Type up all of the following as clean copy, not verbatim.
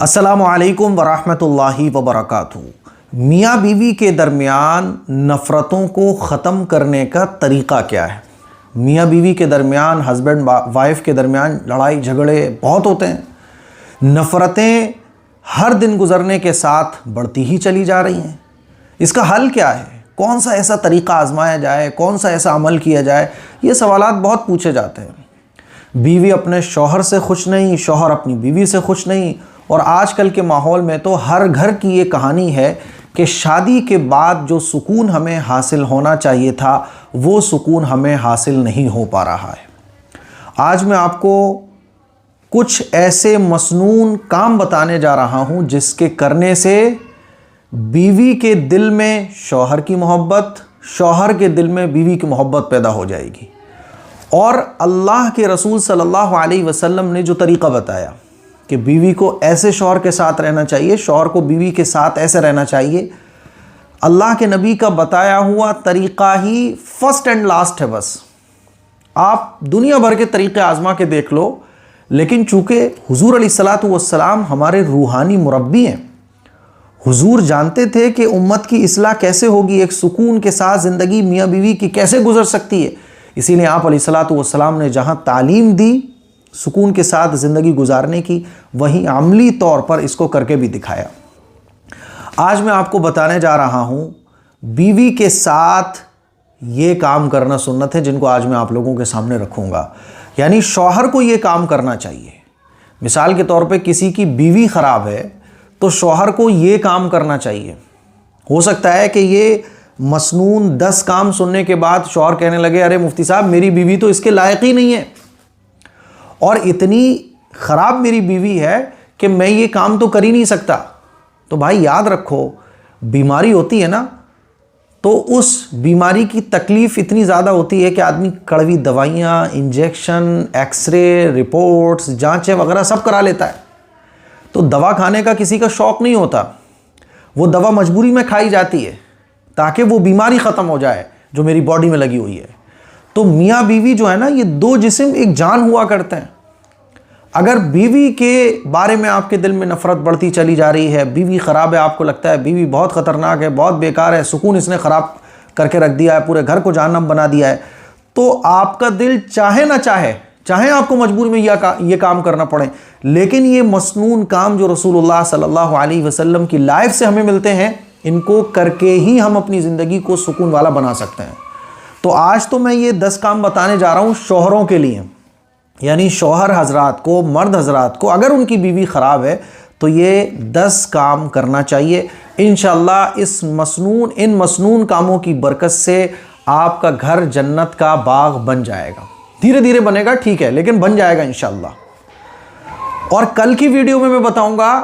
अस्सलामु अलैकुम वरहमतुल्लाहि वबरकातुहू। मियाँ बीवी के दरमियान नफ़रतों को ख़त्म करने का तरीक़ा क्या है? मियाँ बीवी के दरमियान, हस्बैंड वाइफ के दरमियान लड़ाई झगड़े बहुत होते हैं। नफ़रतें हर दिन गुज़रने के साथ बढ़ती ही चली जा रही हैं। इसका हल क्या है? कौन सा ऐसा तरीक़ा आज़माया जाए? कौन सा ऐसा अमल किया जाए? ये सवालात बहुत पूछे जाते हैं। बीवी अपने शौहर से खुश नहीं, शौहर अपनी बीवी से खुश नहीं। और आजकल के माहौल में तो हर घर की ये कहानी है कि शादी के बाद जो सुकून हमें हासिल होना चाहिए था वो सुकून हमें हासिल नहीं हो पा रहा है। आज मैं आपको कुछ ऐसे मसनून काम बताने जा रहा हूँ जिसके करने से बीवी के दिल में शौहर की मोहब्बत, शौहर के दिल में बीवी की मोहब्बत पैदा हो जाएगी। और अल्लाह के रसूल सल्लल्लाहु अलैहि वसल्लम ने जो तरीक़ा बताया कि बीवी को ऐसे शौहर के साथ रहना चाहिए, शौहर को बीवी के साथ ऐसे रहना चाहिए, अल्लाह के नबी का बताया हुआ तरीक़ा ही फर्स्ट एंड लास्ट है। बस आप दुनिया भर के तरीक़े आज़मा के देख लो, लेकिन चूँकि हुज़ूर अलैहिस्सलातु वस्सलाम हमारे रूहानी मुरब्बी हैं, हुज़ूर जानते थे कि उम्मत की इस्लाह कैसे होगी, एक सुकून के साथ ज़िंदगी मियाँ बीवी की कैसे गुजर सकती है। इसीलिए आप अलैहिस्सलातु वस्सलाम ने जहाँ तालीम दी सुकून के साथ ज़िंदगी गुजारने की, वहीं अमली तौर पर इसको करके भी दिखाया। आज मैं आपको बताने जा रहा हूँ बीवी के साथ ये काम करना सुन्नत है, जिनको आज मैं आप लोगों के सामने रखूँगा। यानी शौहर को ये काम करना चाहिए। मिसाल के तौर पे किसी की बीवी ख़राब है तो शौहर को ये काम करना चाहिए। हो सकता है कि ये मसनून 10 काम सुनने के बाद शौहर कहने लगे, अरे मुफ्ती साहब मेरी बीवी तो इसके लायक ही नहीं है, और इतनी ख़राब मेरी बीवी है कि मैं ये काम तो कर ही नहीं सकता। तो भाई याद रखो, बीमारी होती है ना, तो उस बीमारी की तकलीफ़ इतनी ज़्यादा होती है कि आदमी कड़वी दवाइयाँ, इंजेक्शन, एक्सरे, रिपोर्ट्स, जांचें वगैरह सब करा लेता है। तो दवा खाने का किसी का शौक़ नहीं होता, वो दवा मजबूरी में खाई जाती है ताकि वो बीमारी ख़त्म हो जाए जो मेरी बॉडी में लगी हुई है। तो मियाँ बीवी जो है ना, ये दो जिस्म एक जान हुआ करते हैं। अगर बीवी के बारे में आपके दिल में नफ़रत बढ़ती चली जा रही है, बीवी ख़राब है, आपको लगता है बीवी बहुत ख़तरनाक है, बहुत बेकार है, सुकून इसने ख़राब करके रख दिया है, पूरे घर को जहन्नम बना दिया है, तो आपका दिल चाहे ना चाहे, चाहे आपको मजबूरी में ये काम करना पड़े, लेकिन ये मसनून काम जो रसूलुल्लाह सल्लल्लाहु अलैहि वसल्लम की लाइफ से हमें मिलते हैं, इनको करके ही हम अपनी ज़िंदगी को सुकून वाला बना सकते हैं। तो आज तो मैं ये 10 काम बताने जा रहा हूँ शौहरों के लिए। यानी शौहर हजरात को, मर्द हजरात को, अगर उनकी बीवी ख़राब है तो ये 10 काम करना चाहिए। इंशाअल्लाह इन मसनून कामों की बरकत से आपका घर जन्नत का बाग बन जाएगा। धीरे धीरे बनेगा, ठीक है, लेकिन बन जाएगा इंशाअल्लाह। और कल की वीडियो में मैं बताऊंगा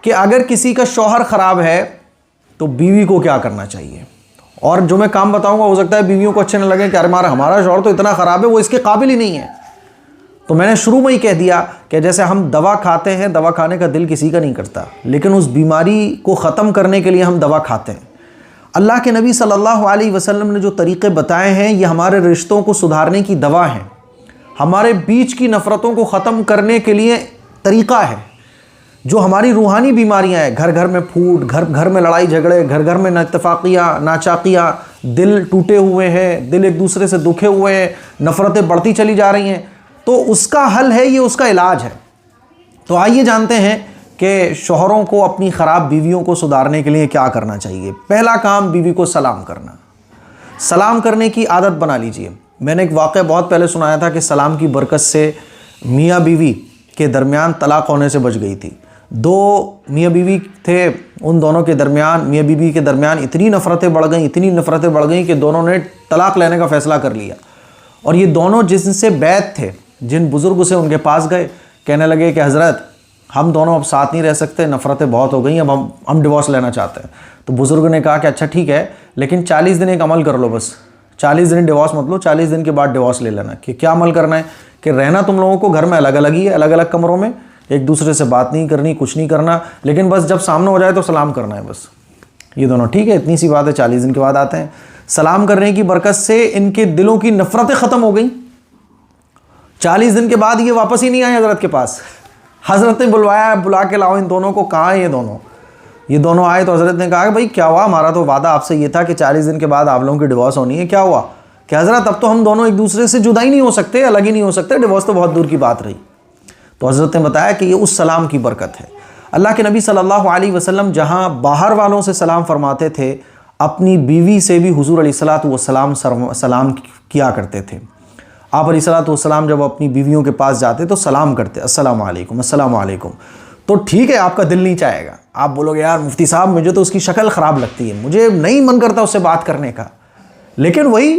कि अगर किसी का शौहर ख़राब है तो बीवी को क्या करना चाहिए। और जो मैं काम बताऊंगा हो सकता है बीवियों को अच्छे न लगे कि अरे हमारा शौहर तो इतना ख़राब है, वो इसके काबिल ही नहीं है। तो मैंने शुरू में ही कह दिया कि जैसे हम दवा खाते हैं, दवा खाने का दिल किसी का नहीं करता, लेकिन उस बीमारी को ख़त्म करने के लिए हम दवा खाते हैं। अल्लाह के नबी सल्लल्लाहु अलैहि वसल्लम ने जो तरीक़े बताए हैं, ये हमारे रिश्तों को सुधारने की दवा है, हमारे बीच की नफ़रतों को ख़त्म करने के लिए तरीक़ा है। जो हमारी रूहानी बीमारियां हैं, घर घर में फूट, घर घर में लड़ाई झगड़े, घर घर में नाइत्तफ़ाक़ियाँ, नाचाकियाँ, दिल टूटे हुए हैं, दिल एक दूसरे से दुखे हुए हैं, नफ़रतें बढ़ती चली जा रही हैं, तो उसका हल है, ये उसका इलाज है। तो आइए जानते हैं कि शौहरों को अपनी ख़राब बीवियों को सुधारने के लिए क्या करना चाहिए। पहला काम, बीवी को सलाम करना। सलाम करने की आदत बना लीजिए। मैंने एक वाक़या बहुत पहले सुनाया था कि सलाम की बरकत से मियाँ बीवी के दरमियान तलाक़ होने से बच गई थी। 2 मियाँ बीवी थे, उन दोनों के दरमियान, मियाँ बीवी के दरमियान इतनी नफ़रतें बढ़ गईं कि दोनों ने तलाक़ लेने का फ़ैसला कर लिया। और ये दोनों जिनसे बैत थे, जिन बुज़ुर्ग से उनके पास गए, कहने लगे कि हज़रत हम दोनों अब साथ नहीं रह सकते, नफ़रतें बहुत हो गई, अब हम डिवोर्स लेना चाहते हैं। तो बुज़ुर्ग ने कहा कि अच्छा ठीक है, लेकिन 40 दिन एक अमल कर लो, बस 40 दिन डिवोर्स मत लो, 40 दिन के बाद डिवोर्स ले लेना। कि क्या अमल करना है? कि रहना तुम लोगों को घर में अलग अलग ही है, अलग अलग कमरों में, एक दूसरे से बात नहीं करनी, कुछ नहीं करना, लेकिन बस जब सामने हो जाए तो सलाम करना है बस। ये दोनों ठीक है, इतनी सी बात है। 40 दिन के बाद आते हैं। सलाम करने की बरकत से इनके दिलों की नफ़रतें ख़त्म हो गई। 40 दिन के बाद ये वापस ही नहीं आए हज़रत के पास। हज़रत ने बुलवाया, बुला के लाओ इन दोनों को। कहाँ है ये दोनों आए तो हज़रत ने कहा कि भाई क्या हुआ, हमारा तो वादा आपसे ये था कि 40 दिन के बाद आप लोगों की डिवोर्स होनी है, क्या हुआ? कि हज़रत अब तो हम दोनों एक दूसरे से जुदा ही नहीं हो सकते, अलग ही नहीं हो सकते, डिवोर्स तो बहुत दूर की बात रही। तो हज़रत ने बताया कि ये उस सलाम की बरकत है। अल्लाह के नबी सल्लल्लाहु अलैहि वसल्लम जहाँ बाहर वालों से सलाम फरमाते थे, अपनी बीवी से भी हुजूर अलैहिस्सलातु वस्सलाम सलाम किया करते थे। आप अलैहिस्सलातु वस्सलाम जब अपनी बीवियों के पास जाते तो सलाम करते, अस्सलामु अलैकुम, अस्सलामु अलैकुम। तो ठीक है, आपका दिल नहीं चाहेगा, आप बोलोगे यार मुफ्ती साहब मुझे तो उसकी शक्ल ख़राब लगती है, मुझे नहीं मन करता उससे बात करने का। लेकिन वही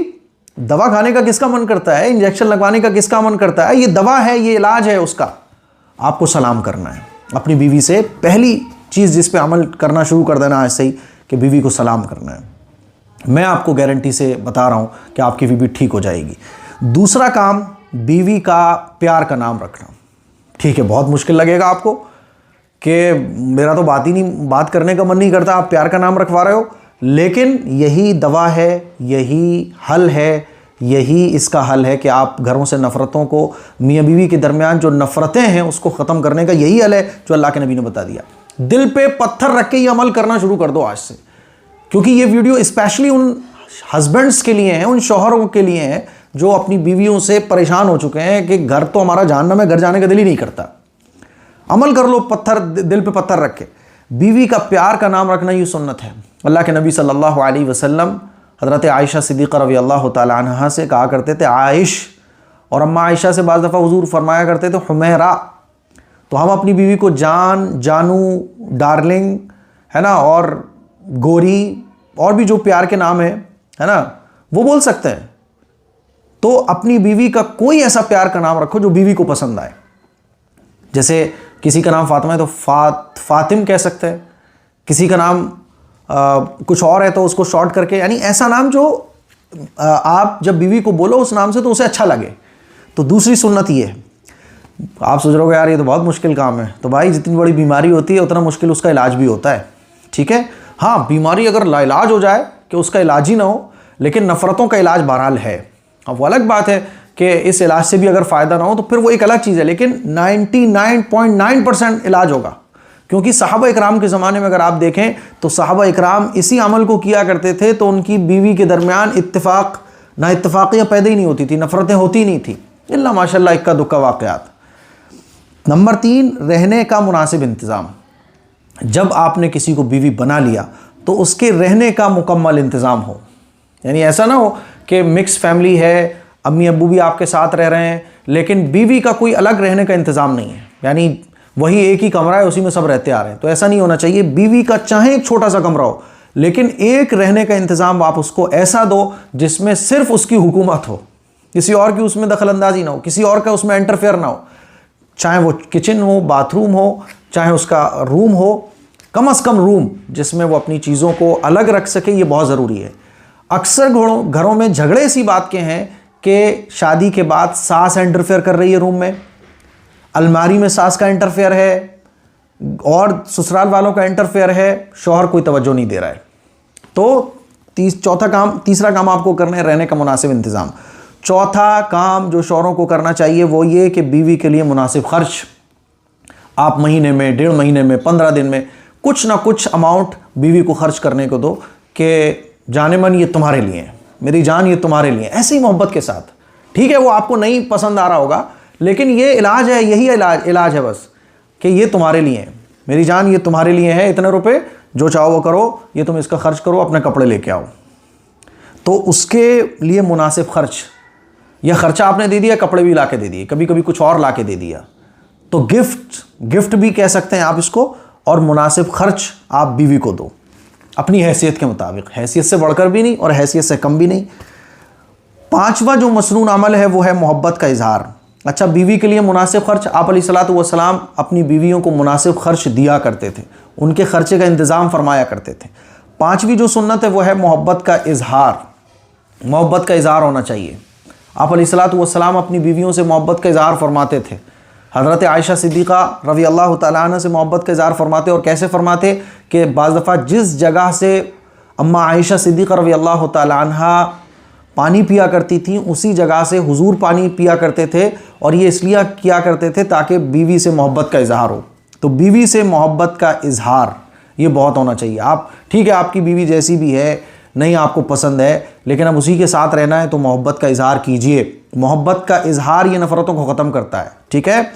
दवा खाने का किसका मन करता है, इंजेक्शन लगवाने का किसका मन करता है? ये दवा है, ये इलाज है उसका। आपको सलाम करना है अपनी बीवी से। पहली चीज़ जिस पे अमल करना शुरू कर देना आज से ही कि बीवी को सलाम करना है। मैं आपको गारंटी से बता रहा हूँ कि आपकी बीवी ठीक हो जाएगी। दूसरा काम, बीवी का प्यार का नाम रखना। ठीक है, बहुत मुश्किल लगेगा आपको कि मेरा तो बात करने का मन नहीं करता, आप प्यार का नाम रखवा रहे हो, लेकिन यही दवा है, यही हल है, यही इसका हल है कि आप घरों से नफ़रतों को, मियाँ बीवी के दरमियान जो नफ़रतें हैं उसको ख़त्म करने का यही हल है जो अल्लाह के नबी ने बता दिया। दिल पे पत्थर रख के ये अमल करना शुरू कर दो आज से, क्योंकि ये वीडियो स्पेशली उन हस्बैंड्स के लिए हैं, उन शौहरों के लिए हैं जो अपनी बीवियों से परेशान हो चुके हैं कि घर तो हमारा जहन्नम है, घर जाने का दिल ही नहीं करता। अमल कर लो, दिल पे पत्थर रख के। बीवी का प्यार का नाम रखना ये सुन्नत है। अल्लाह के नबी सल्लल्लाहु अलैहि वसल्लम हज़रत आयशा सिद्दीक़ा रज़ी अल्लाह तआला अन्हा से कहा करते थे आयश, और अम्मा आयशा से बाज़ दफ़ा हुज़ूर फरमाया करते थे हुमैरा। तो हम अपनी बीवी को जान, जानू, डार्लिंग, है ना, और गोरी, और भी जो प्यार के नाम है ना, वो बोल सकते हैं। तो अपनी बीवी का कोई ऐसा प्यार का नाम रखो जो बीवी को पसंद आए। जैसे किसी का नाम फातिमा है तो फातिम कह सकते हैं, किसी का नाम कुछ और है तो उसको शॉर्ट करके, यानी ऐसा नाम जो आप जब बीवी को बोलो उस नाम से तो उसे अच्छा लगे। तो दूसरी सुन्नत ये है। आप सोच रहे हो यार ये तो बहुत मुश्किल काम है, तो भाई जितनी बड़ी बीमारी होती है उतना मुश्किल उसका इलाज भी होता है। ठीक है, हाँ, बीमारी अगर लाइलाज हो जाए कि उसका इलाज ही ना हो, लेकिन नफ़रतों का इलाज बहरहाल है। अब वो अलग बात है कि इस इलाज से भी अगर फ़ायदा ना हो तो फिर वो एक अलग चीज़ है, लेकिन 99.9% इलाज होगा। क्योंकि सहाबा इकराम के ज़माने में अगर आप देखें तो सहाबा इकराम इसी अमल को किया करते थे, तो उनकी बीवी के दरमियान इत्तेफाक ना इत्तेफाकियाँ पैदा ही नहीं होती थी, नफ़रतें होती नहीं थी, इल्ला माशाल्लाह इक्का दुक्का वाक़यात। नंबर 3, रहने का मुनासिब इंतज़ाम। जब आपने किसी को बीवी बना लिया तो उसके रहने का मुकम्मल इंतज़ाम हो। यानी ऐसा ना हो कि मिक्स फैमिली है, अम्मी अब्बू भी आपके साथ रह रहे हैं, लेकिन बीवी का कोई अलग रहने का इंतज़ाम नहीं है, यानी वही एक ही कमरा है, उसी में सब रहते आ रहे हैं। तो ऐसा नहीं होना चाहिए। बीवी का चाहे एक छोटा सा कमरा हो, लेकिन एक रहने का इंतज़ाम आप उसको ऐसा दो जिसमें सिर्फ उसकी हुकूमत हो, किसी और की उसमें दखल अंदाजी ना हो, किसी और का उसमें इंटरफेयर ना हो। चाहे वो किचन हो, बाथरूम हो, चाहे उसका रूम हो, कम से कम रूम जिसमें वो अपनी चीज़ों को अलग रख सके, ये बहुत ज़रूरी है। अक्सर घरों में झगड़े इसी बात के हैं कि शादी के बाद सास इंटरफेयर कर रही है रूम में, अलमारी में सास का इंटरफेयर है और ससुराल वालों का इंटरफेयर है, शौहर कोई तवज्जो नहीं दे रहा है। तो तीसरा काम आपको करना है रहने का मुनासिब इंतज़ाम। चौथा काम जो शौहरों को करना चाहिए वो ये कि बीवी के लिए मुनासिब खर्च आप महीने में, 1.5 महीने में, 15 दिन में कुछ ना कुछ अमाउंट बीवी को खर्च करने को दो कि जाने मन ये तुम्हारे लिए है, मेरी जान ये तुम्हारे लिए, ऐसे ही मोहब्बत के साथ। ठीक है, वो आपको नहीं पसंद आ रहा होगा, लेकिन ये इलाज है, यही इलाज है बस कि ये तुम्हारे लिए है, मेरी जान ये तुम्हारे लिए है, इतने रुपए जो चाहो वो करो, ये तुम इसका खर्च करो, अपने कपड़े लेके आओ। तो उसके लिए मुनासिब खर्च, यह खर्चा आपने दे दिया, कपड़े भी ला के दे दिए, कभी कभी कुछ और ला के दे दिया, तो गिफ्ट भी कह सकते हैं आप इसको, और मुनासिब खर्च आप बीवी को दो अपनी हैसियत के मुताबिक, हैसियत से बढ़कर भी नहीं और हैसियत से कम भी नहीं। 5वां जो मसनून अमल है वो है मोहब्बत का इजहार। अच्छा, बीवी के लिए मुनासिब खर्च, आप अलैहिस्सलातु वस्सलाम अपनी बीवियों को मुनासिब खर्च दिया करते थे, उनके खर्चे का इंतज़ाम फरमाया करते थे। 5वीं जो सुन्नत है वो है मोहब्बत का इजहार। मोहब्बत का इजहार होना चाहिए। आप अलैहिस्सलातु वस्सलाम अपनी बीवियों से मोहब्बत का इजहार फरमाते थे। हज़रत आयशा सिद्दीक़ा रज़ी अल्लाह तआला अन्हा से मोहब्बत का इज़हार फरमाते, और कैसे फरमाते कि बाज़ दफ़ा जिस जगह से अम्मा आयशा सिद्दीक़ा रज़ी अल्लाह तआला अन्हा पानी पिया करती थी, उसी जगह से हुजूर पानी पिया करते थे, और ये इसलिए किया करते थे ताकि बीवी से मोहब्बत का इजहार हो। तो बीवी से मोहब्बत का इजहार ये बहुत होना चाहिए। आप ठीक है, आपकी बीवी जैसी भी है, नहीं आपको पसंद है, लेकिन अब उसी के साथ रहना है तो मोहब्बत का इजहार कीजिए। मोहब्बत का इजहार ये नफ़रतों को ख़त्म करता है। ठीक है।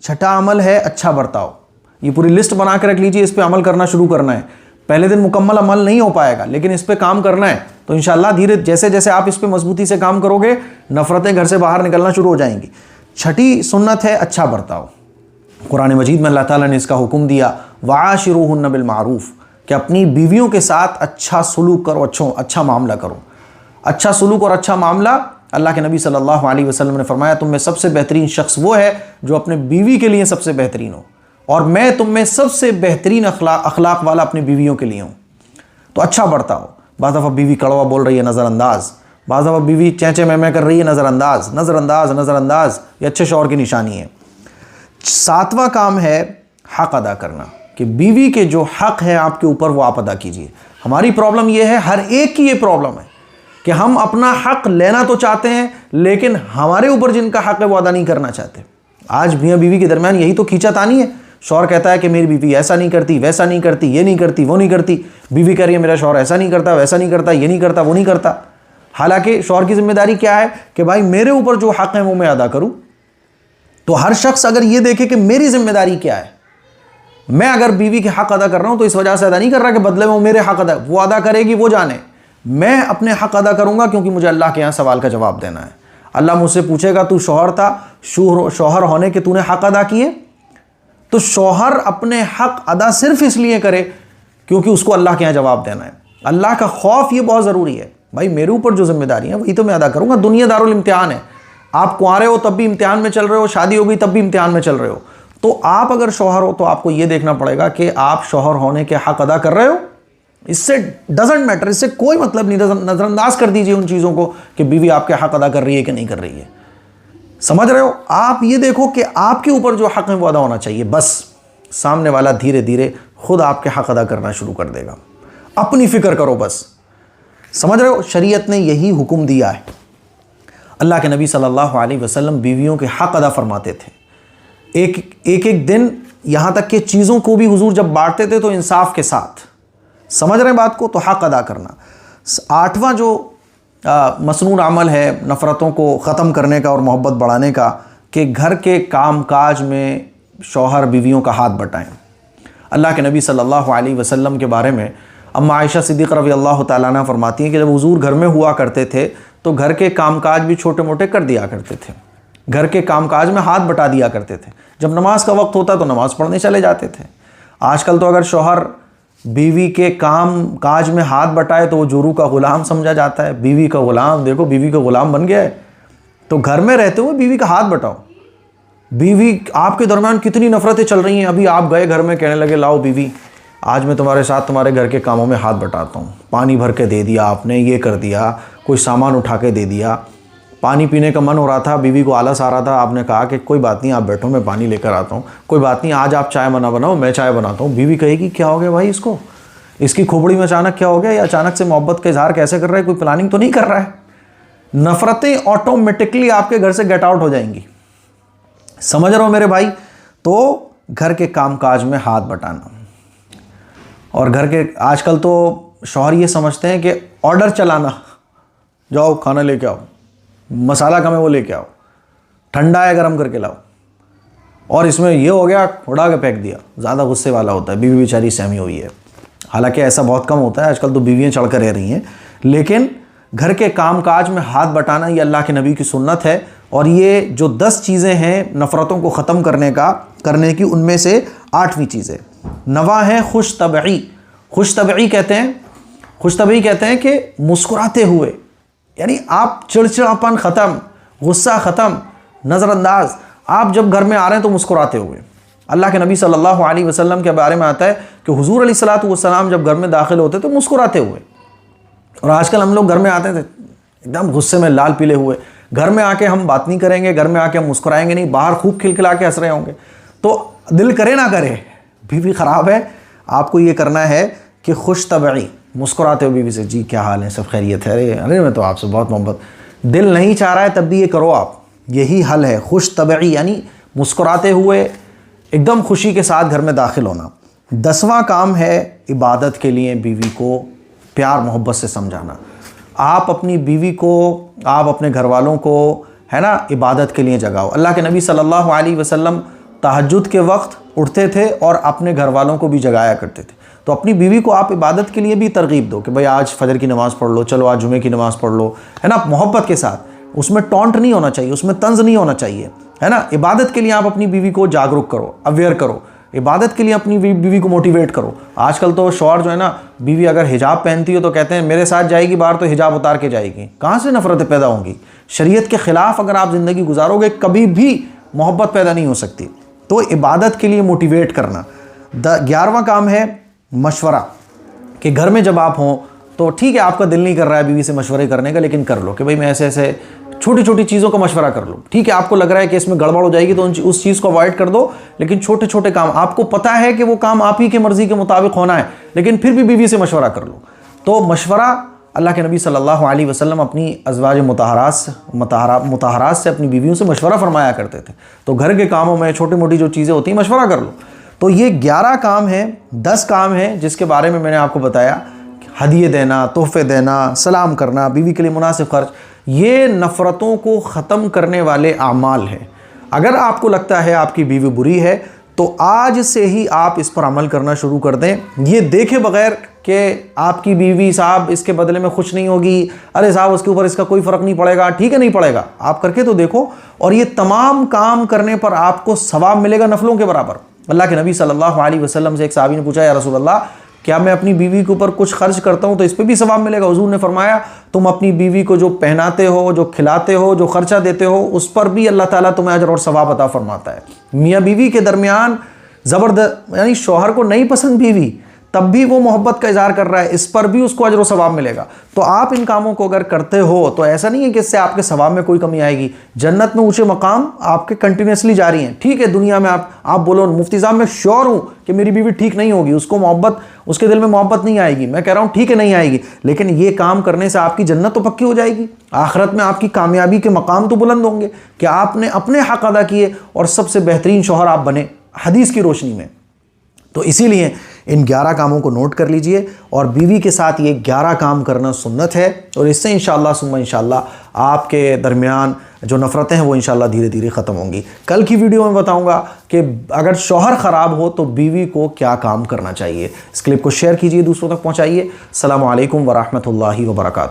छठा अमल है अच्छा बर्ताव। ये पूरी लिस्ट बना के रख लीजिए, इस पे अमल करना शुरू करना है। पहले दिन मुकम्मल अमल नहीं हो पाएगा, लेकिन इस पे काम करना है। तो इंशाल्लाह धीरे जैसे जैसे आप इस पे मजबूती से काम करोगे, नफ़रतें घर से बाहर निकलना शुरू हो जाएंगी। छठी सुन्नत है अच्छा बर्ताव। कुरान मजीद में अल्लाह ताला ने इसका हुक्म दिया, वाशिरूहुन्ना बिल मारूफ, कि अपनी बीवियों के साथ अच्छा सलूक करो, अच्छा मामला करो। अच्छा सलूक और अच्छा मामला, अल्लाह के नबी सल्लल्लाहु अलैहि वसल्लम ने फरमाया, तुम में सबसे बेहतरीन शख्स वो है जो अपने बीवी के लिए सबसे बेहतरीन हो, और मैं तुम में सबसे बेहतरीन अखलाक वाला अपनी बीवियों के लिए हूँ। तो अच्छा बर्ताव। बाज़ दफ़ा बीवी कड़वा बोल रही है, नज़रअंदाज। बाज़ दफ़ा बीवी चैंचे मैं कर रही है, नज़रअंदाज। ये अच्छे शौहर की निशानी है। सातवां काम है हक़ अदा करना, कि बीवी के जो हक़ है आपके ऊपर वो आप अदा कीजिए। हमारी प्रॉब्लम ये है, हर एक की ये प्रॉब्लम है कि हम अपना हक़ लेना तो चाहते हैं, लेकिन हमारे ऊपर जिनका हक़ है वो अदा नहीं करना चाहते। आज मियाँ बीवी के दरमियान यही तो खींचातानी है। शौहर कहता है कि मेरी बीवी ऐसा नहीं करती, वैसा नहीं करती, ये नहीं करती, वो नहीं करती। बीवी कह रही है मेरा शौहर ऐसा नहीं करता, वैसा नहीं करता, ये नहीं करता, वो नहीं करता। हालांकि शौहर की जिम्मेदारी क्या है कि भाई मेरे ऊपर जो हक़ है वो मैं अदा करूँ। तो हर शख्स अगर ये देखे कि मेरी जिम्मेदारी क्या है, मैं अगर बीवी के हक़ अदा कर रहा हूँ तो इस वजह से अदा नहीं कर रहा कि बदले में वो मेरे हक़ अदा, वो अदा करेगी वो जाने, मैं अपने हक़ अदा करूँगा, क्योंकि मुझे अल्लाह के यहाँ सवाल का जवाब देना है। अल्लाह मुझसे पूछेगा तू शौहर था, शौहर होने के तूने हक़ अदा किए? तो शौहर अपने हक़ अदा सिर्फ इसलिए करे क्योंकि उसको अल्लाह के यहाँ जवाब देना है। अल्लाह का खौफ ये बहुत ज़रूरी है। भाई मेरे ऊपर जो जिम्मेदारी है वही तो मैं अदा करूँगा। दुनिया दारुल इम्तिहान है। आप कुंवारे हो तब भी इम्तिहान में चल रहे हो, शादी हो गई तब भी इम्तिहान में चल रहे हो। तो आप अगर शौहर हो तो आपको ये देखना पड़ेगा कि आप शौहर होने के हक़ अदा कर रहे हो। इससे डजेंट मैटर, इससे कोई मतलब नहीं। नज़रअंदाज कर दीजिए उन चीज़ों को कि बीवी आपके हक़ अदा कर रही है कि नहीं कर रही है। समझ रहे हो? आप ये देखो कि आपके ऊपर जो हक़ है वो अदा होना चाहिए। बस सामने वाला धीरे धीरे खुद आपके हक़ अदा करना शुरू कर देगा। अपनी फ़िक्र करो बस। समझ रहे हो? शरीयत ने यही हुक्म दिया है। अल्लाह के नबी सल्लल्लाहु अलैहि वसल्लम बीवियों के हक़ अदा फरमाते थे। एक दिन यहाँ तक कि चीज़ों को भी हुजूर जब बांटते थे तो इंसाफ के साथ। समझ रहे हैं बात को? तो हक़ अदा करना। आठवां जो मसनून अमल है नफ़रतों को ख़त्म करने का और मोहब्बत बढ़ाने का, कि घर के काम काज में शौहर बीवियों का हाथ बटाएं। अल्लाह के नबी सल्लल्लाहु अलैहि वसल्लम के बारे में अम्मा आयशा सिद्दीक़ा रज़ी अल्लाह तआला अन्हा फरमाती हैं कि जब हुजूर घर में हुआ करते थे तो घर के कामकाज भी छोटे मोटे कर दिया करते थे। घर के कामकाज में हाथ बटा दिया करते थे। जब नमाज का वक्त होता तो नमाज़ पढ़ने चले जाते थे। आजकल तो अगर शौहर बीवी के काम काज में हाथ बटाए तो वो जोरू का ग़ुलाम समझा जाता है। बीवी का ग़ुलाम, देखो बीवी का ग़ुलाम बन गया है। तो घर में रहते हुए बीवी का हाथ बटाओ। बीवी आपके दरमियान कितनी नफ़रतें चल रही हैं। अभी आप गए घर में, कहने लगे लाओ बीवी आज मैं तुम्हारे साथ तुम्हारे घर के कामों में हाथ बटाता हूँ। पानी भर के दे दिया आपने, ये कर दिया, कोई सामान उठा के दे दिया। पानी पीने का मन हो रहा था, बीवी को आलस आ रहा था, आपने कहा कि कोई बात नहीं आप बैठो मैं पानी लेकर आता हूँ, कोई बात नहीं आज आप चाय बनाओ मैं चाय बनाता हूँ। बीवी कहेगी क्या हो गया भाई इसको, इसकी खोपड़ी में अचानक क्या हो गया, या अचानक से मोहब्बत का इजहार कैसे कर रहा है, कोई प्लानिंग तो नहीं कर रहा है। नफ़रतें ऑटोमेटिकली आपके घर से गेट आउट हो जाएंगी। समझ रहे हो मेरे भाई? तो घर के कामकाज में हाथ बटाना। और घर के आजकल तो शौहर ये समझते हैं कि ऑर्डर चलाना, जाओ खाना लेके आओ, मसाला कम है वो लेके आओ, ठंडा है गरम करके लाओ, और इसमें ये हो गया उड़ा के फेंक दिया। ज़्यादा गुस्से वाला होता है। बीवी बेचारी सहमी हुई है। हालांकि ऐसा बहुत कम होता है, आजकल तो बीवियाँ चढ़ कर रह रही हैं। लेकिन घर के कामकाज में हाथ बटाना ये अल्लाह के नबी की सुन्नत है। और ये जो 10 चीज़ें हैं नफ़रतों को ख़त्म करने की, उनमें से 8वीं चीज़ है नवा है खुश तबई। खुश तबई कहते हैं कि मुस्कुराते हुए, यानी आप चिड़चिड़ापन ख़त्म, गुस्सा ख़त्म, नज़रअंदाज। आप जब घर में आ रहे हैं तो मुस्कुराते हुए। अल्लाह के नबी सल्लल्लाहु अलैहि वसल्लम के बारे में आता है कि हुजूर अलैहिस्सलातु वस्सलाम जब घर में दाखिल होते तो मुस्कुराते हुए। और आजकल हम लोग घर में आते थे एकदम गुस्से में लाल पीले हुए। घर में आके हम बात नहीं करेंगे, घर में आके हम मुस्कुराएंगे नहीं, बाहर खूब खिलखिला के हंस रहे होंगे। तो दिल करे ना करे, बीवी ख़राब है। आपको ये करना है कि खुश तबई, मुस्कुराते हो बीवी से, जी क्या हाल है, सब खैरियत है, अरे अरे मैं तो आपसे बहुत मोहब्बत, दिल नहीं चाह रहा है तब भी ये करो आप, यही हल है। खुश तबई यानी मुस्कुराते हुए एकदम खुशी के साथ घर में दाखिल होना। 10वां काम है इबादत के लिए बीवी को प्यार मोहब्बत से समझाना। आप अपनी बीवी को, आप अपने घर वालों को, है ना, इबादत के लिए जगाओ। अल्लाह के नबी सल्लल्लाहु अलैहि वसल्लम तहज्जुद के वक्त उठते थे और अपने घर वालों को भी जगाया करते थे। तो अपनी बीवी को आप इबादत के लिए भी तरगीब दो कि भाई आज फजर की नमाज़ पढ़ लो, चलो आज जुमे की नमाज़ पढ़ लो, है ना, मोहब्बत के साथ। उसमें टॉन्ट नहीं होना चाहिए, उसमें तंज नहीं होना चाहिए, है ना। इबादत के लिए आप अपनी बीवी को जागरूक करो, अवेयर करो, इबादत के लिए अपनी बीवी को मोटिवेट करो। आजकल तो शौहर जो है ना, बीवी अगर हिजाब पहनती हो तो कहते हैं मेरे साथ जाएगी बाहर तो हिजाब उतार के जाएगी। कहाँ से नफरतें पैदा होंगी? शरीयत के ख़िलाफ़ अगर आप ज़िंदगी गुजारोगे कभी भी मोहब्बत पैदा नहीं हो सकती। तो इबादत के लिए मोटिवेट करना। 11वां काम है मशवरा, कि घर में जब आप हों तो ठीक है आपका दिल नहीं कर रहा है बीवी से मशवरे करने का, लेकिन कर लो कि भाई मैं ऐसे ऐसे छोटी छोटी चीज़ों का मशवरा कर लो। ठीक है आपको लग रहा है कि इसमें गड़बड़ हो जाएगी तो उस चीज़ को अवॉइड कर दो, लेकिन छोटे छोटे काम आपको पता है कि वो काम आप ही के मर्जी के मुताबिक होना है, लेकिन फिर भी बीवी से मशवरा कर लो। तो मशवरा, अल्लाह के नबी सल्लल्लाहु अलैहि वसल्लम अपनी अज़वाज मुताहरात से अपनी बीवियों से मशवरा फरमाया करते थे। तो घर के कामों में छोटी मोटी जो चीज़ें होती हैं मशवरा कर लो। तो ये 11 काम हैं, 10 काम हैं जिसके बारे में मैंने आपको बताया। हदिये देना, तोहफे देना, सलाम करना, बीवी के लिए मुनासिब खर्च, ये नफ़रतों को ख़त्म करने वाले आमाल हैं। अगर आपको लगता है आपकी बीवी बुरी है तो आज से ही आप इस पर अमल करना शुरू कर दें, ये देखे बगैर कि आपकी बीवी साहब इसके बदले में खुश नहीं होगी, अरे साहब उसके ऊपर इसका कोई फ़र्क नहीं पड़ेगा। ठीक है नहीं पड़ेगा, आप करके तो देखो, और ये तमाम काम करने पर आपको सवाब मिलेगा नफलों के बराबर। अल्लाह के नबी सल्लल्लाहु अलैहि वसल्लम से एक सहाबी ने पूछा, या रसूल अल्लाह क्या मैं अपनी बीवी के ऊपर कुछ खर्च करता हूँ तो इस पर भी सवाब मिलेगा? हुजूर ने फरमाया तुम अपनी बीवी को जो पहनाते हो, जो खिलाते हो, जो खर्चा देते हो, उस पर भी अल्लाह ताला तुम्हें अजर और सवाब अता फरमाता है। मियाँ बीवी के दरमियान ज़बरदस्त, यानी शौहर को नहीं पसंद बीवी तब भी वो मोहब्बत का इजहार कर रहा है, इस पर भी उसको अजर और सवाब मिलेगा। तो आप इन कामों को अगर करते हो तो ऐसा नहीं है कि इससे आपके सवाब में कोई कमी आएगी। जन्नत में ऊंचे मकाम आपके कंटिन्यूसली जारी हैं। ठीक है दुनिया में आप बोलो मुफ्ती साहब मैं श्योर हूँ कि मेरी बीवी ठीक नहीं होगी, उसको मोहब्बत, उसके दिल में मोहब्बत नहीं आएगी, मैं कह रहा हूँ ठीक है नहीं आएगी, लेकिन ये काम करने से आपकी जन्नत तो पक्की हो जाएगी। आखिरत में आपकी कामयाबी के मकाम तो बुलंद होंगे कि आपने अपने हक अदा किए और सबसे बेहतरीन शौहर आप बने हदीस की रोशनी में। तो इसीलिए इन 11 कामों को नोट कर लीजिए और बीवी के साथ ये 11 काम करना सुन्नत है, और इससे इंशाअल्लाह सुम्मा इंशाअल्लाह आपके दरमियान जो नफ़रतें हैं वो इंशाअल्लाह धीरे धीरे ख़त्म होंगी। कल की वीडियो में बताऊंगा कि अगर शौहर ख़राब हो तो बीवी को क्या काम करना चाहिए। इस क्लिप को शेयर कीजिए, दूसरों तक पहुँचाइए। अस्सलामु अलैकुम वरहमतुल्लाहि वबरकातुहू।